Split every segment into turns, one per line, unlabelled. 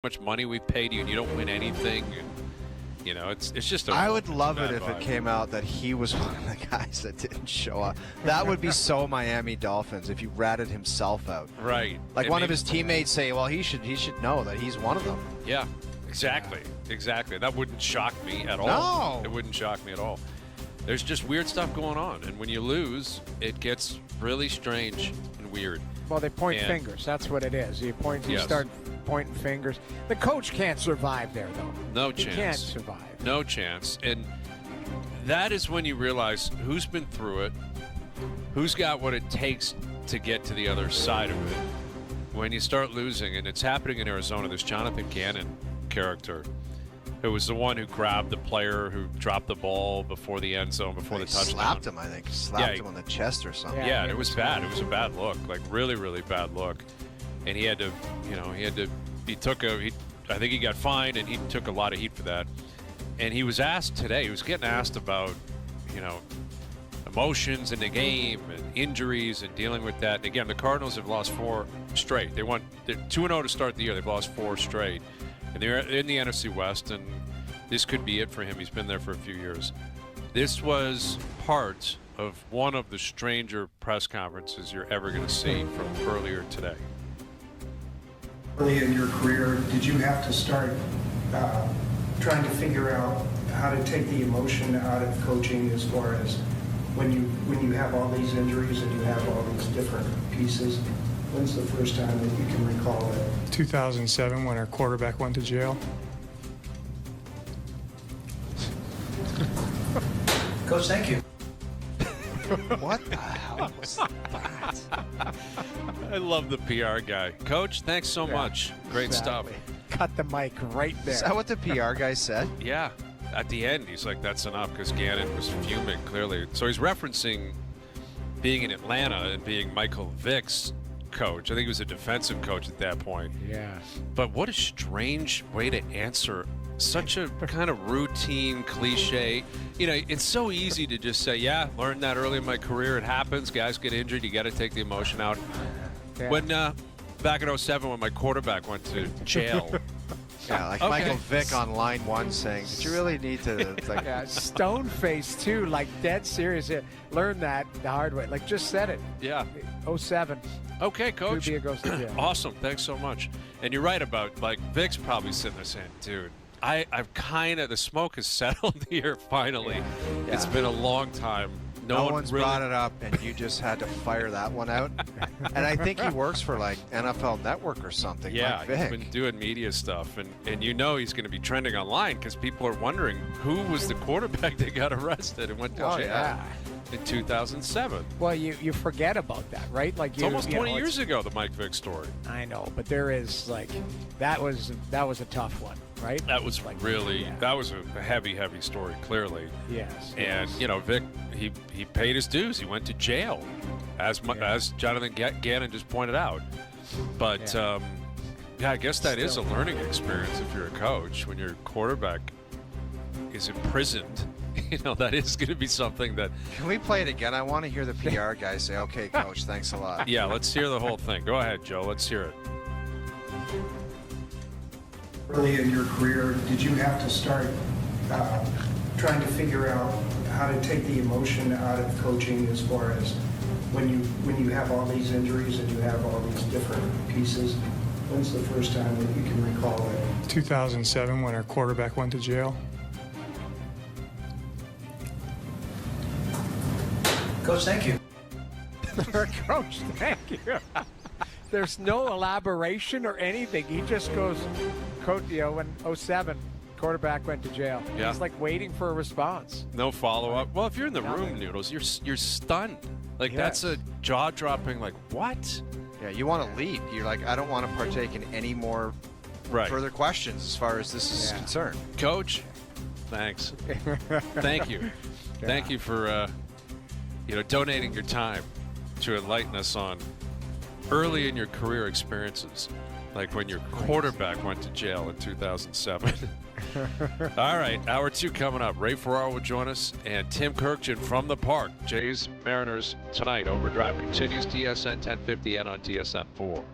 much money we've paid you and you don't win anything. And, you know, it's just a.
I would love it if
vibe.
it came out that he was one of the guys that didn't show up. That would be so Miami Dolphins if you ratted himself out.
Right.
Like
and
one of his teammates say, well, he should know that he's one of them.
Yeah, exactly. Yeah. Exactly. That wouldn't shock me at all.
No.
It wouldn't shock me at all. There's just weird stuff going on. And when you lose, it gets really strange and weird.
Well, they point fingers. That's what it is. You start pointing fingers. The coach can't survive there, though.
No chance.
He can't survive.
No chance. And that is when you realize who's been through it, who's got what it takes to get to the other side of it. When you start losing, and it's happening in Arizona, this Jonathan Gannon character, who was the one who grabbed the player who dropped the ball before the end zone, before the touchdown.
Slapped him, I think. Slapped him on the chest or something.
Yeah, and it was bad. It was a bad look, like really, really bad look. And he had to, I think he got fined, and he took a lot of heat for that. And he was asked today, he was getting asked about, emotions in the game and injuries and dealing with that. And again, the Cardinals have lost 4 straight. They're 2-0 to start the year. They've lost 4 straight. And they're in the NFC West, and this could be it for him. He's been there for a few years. This was part of one of the stranger press conferences you're ever going to see from earlier today.
Early in your career, did you have to start trying to figure out how to take the emotion out of coaching, as far as when you have all these injuries and you have all these different pieces? When's the first time that you can recall that?
2007, when our quarterback went to jail.
Coach, thank you.
What the hell was that?
I love the PR guy. Coach, thanks so much. Great stuff.
Cut the mic right there.
Is that what the PR guy said?
Yeah. At the end, he's like, that's enough, because Gannon was fuming, clearly. So he's referencing being in Atlanta and being Michael Vick's coach. I think he was a defensive coach at that point.
Yeah.
But what a strange way to answer such a kind of routine cliche. It's so easy to just say, yeah, learned that early in my career. It happens. Guys get injured. You got to take the emotion out.
Yeah.
When back in 07, when my quarterback went to jail.
Yeah, like
Okay.
Michael Vick on line 1 saying, did you really need to? It's like,
Yeah, stone face too, like dead serious. Learn that the hard way. Like just said it.
Yeah.
07.
Okay, Coach.
Rubio goes to jail.
Awesome. Thanks so much. And you're right about, like, Vic's probably sitting there saying, dude, I've kind of, the smoke has settled here finally.
Yeah.
It's been a long time.
no
one
one's
really
brought it up, and you just had to fire that one out. And I think he works for, like, NFL Network or something.
Yeah,
like
he's
Vic.
been doing media stuff, and he's going to be trending online because people are wondering who was the quarterback that got arrested and went to jail in 2007.
Well, you forget about that, right? Like
It's almost 20 years ago, the Mike Vick story.
I know, but there is that was a tough one, right?
That was that was a heavy story, clearly.
Yes.
And Vic, he paid his dues. He went to jail, as Jonathan Gannon just pointed out. But I guess that is a learning experience if you're a coach. When your quarterback is imprisoned, that is going to be something that.
Can we play it again? I want to hear the PR guy say, okay, Coach, thanks a lot.
Yeah, let's hear the whole thing. Go ahead, Joe. Let's hear it.
Early in your career, did you have to start trying to figure out how to take the emotion out of coaching, as far as when you have all these injuries and you have all these different pieces? When's the first time that you can recall that?
2007, when our quarterback went to jail.
Coach, thank you.
Coach, thank you. There's no elaboration or anything. He just goes, Coach, when 07, quarterback went to jail.
Yeah.
He's like waiting for a response.
No follow-up. Well, if you're in the room, Noodles, you're stunned. Like, that's a jaw-dropping, like, what?
Yeah, you want to leave. You're like, I don't want to partake in any more further questions as far as this is concerned.
Coach, thanks. Thank you. Thank you for donating your time to enlighten us on early in your career experiences, like when your quarterback went to jail in 2007. All right, hour 2 coming up. Ray Ferraro will join us, and Tim Kirkjian from the Park. Jays Mariners tonight. Overdrive continues. TSN 1050 and on TSN 4.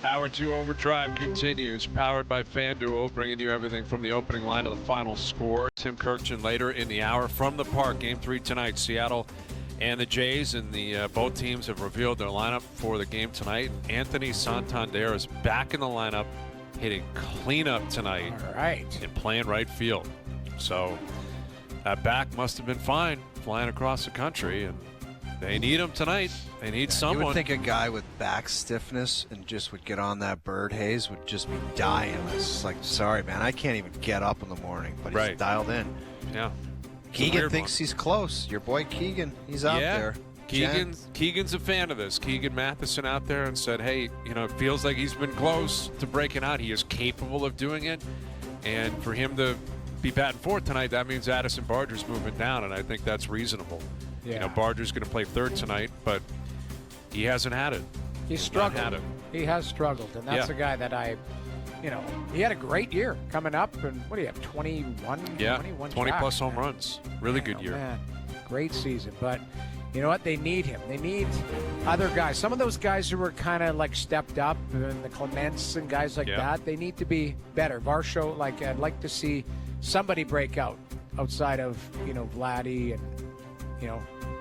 Hour 2 Overdrive continues, powered by FanDuel, bringing you everything from the opening line to the final score. Tim Kirkchin later in the hour from the park. Game 3 tonight, Seattle and the Jays, and both teams have revealed their lineup for the game tonight. Anthony Santander is back in the lineup, hitting cleanup tonight.
All right.
And playing right field. So that back must have been fine flying across the country, and they need him tonight. They need someone.
You would think a guy with back stiffness and just would get on that bird haze would just be dying. It's like, sorry, man, I can't even get up in the morning, but he's dialed in.
Yeah.
Keegan thinks he's close. Your boy Keegan, he's out there.
Keegan's a fan of this. Keegan Matheson out there and said, hey, it feels like he's been close to breaking out. He is capable of doing it. And for him to be batting fourth tonight, that means Addison Barger's moving down, and I think that's reasonable.
Yeah.
Barger's going to play third tonight, but he hasn't had it.
He's struggled. He has struggled, and that's a guy that he had a great year coming up, and what do you have, 21?
Yeah,
21
20-plus home runs. Really good year.
Man, great season, but you know what? They need him. They need other guys. Some of those guys who were kind of like stepped up, and the Clements and guys like that, they need to be better. Varsho, I'd like to see somebody break out outside of, Vladdy and,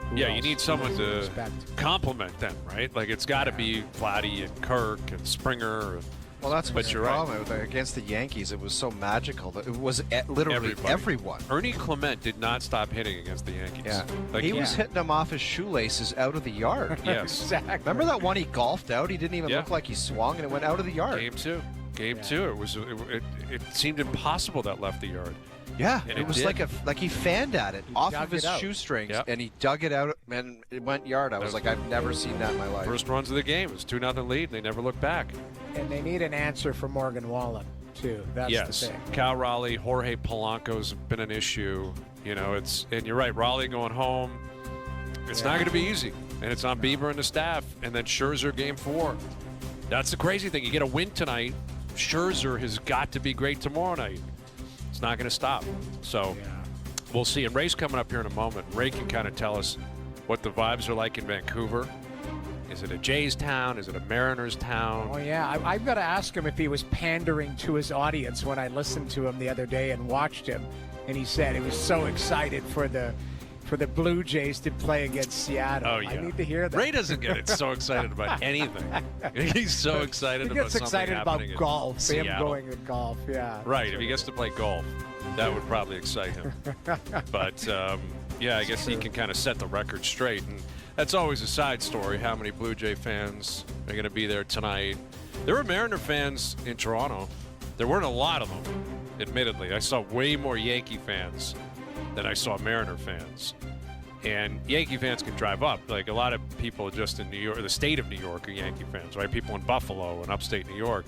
who
you
else?
need someone to
Respect.
complement them, right? Like, it's got to be Vladdy and Kirk and Springer.
Well, that's what's
you're
the problem. Against the Yankees, it was so magical that it was literally everyone.
Ernie Clement did not stop hitting against the Yankees.
Yeah. He was hitting them off his shoelaces out of the yard.
Yes.
Exactly.
Remember that one he golfed out? He didn't even look like he swung, and it went out of the yard.
Game two. It seemed impossible that left the yard.
Yeah,
and
it was like he fanned at it off of his shoestrings, and he dug it out, and it went yard. I was like, I've never seen that in my life.
First runs of the game. It was 2-0 lead, and they never looked back.
And they need an answer for Morgan Wallen, too. That's the thing.
Cal Raleigh, Jorge Polanco's been an issue. And you're right, Raleigh going home. It's not going to be easy, and it's on Bieber and the staff. And then Scherzer, game 4. That's the crazy thing. You get a win tonight. Scherzer has got to be great tomorrow night. It's not going to stop. So we'll see. And Ray's coming up here in a moment. Ray can kind of tell us what the vibes are like in Vancouver. Is it a Jays town? Is it a Mariners town?
Oh, yeah. I've got to ask him if he was pandering to his audience when I listened to him the other day and watched him. And he said he was so excited for the Blue Jays to play against Seattle.
Oh, yeah.
I need to hear that.
Ray doesn't get so excited about anything. He's so excited about something happening
about golf.
in Seattle.
Him going to golf, yeah.
Right. If he gets to play golf, that would probably excite him. But, I guess he can kind of set the record straight. And that's always a side story, how many Blue Jay fans are going to be there tonight. There were Mariner fans in Toronto. There weren't a lot of them, admittedly. I saw way more Yankee fans than I saw Mariner fans. And Yankee fans can drive up. Like, a lot of people just in New York, the state of New York, are Yankee fans, right? People in Buffalo and upstate New York.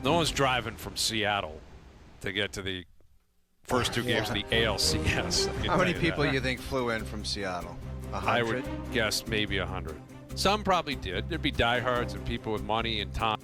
No one's driving from Seattle to get to the first 2 games of the ALCS.
How many people you think flew in from Seattle? 100?
I would guess maybe 100. Some probably did. There'd be diehards and people with money and time.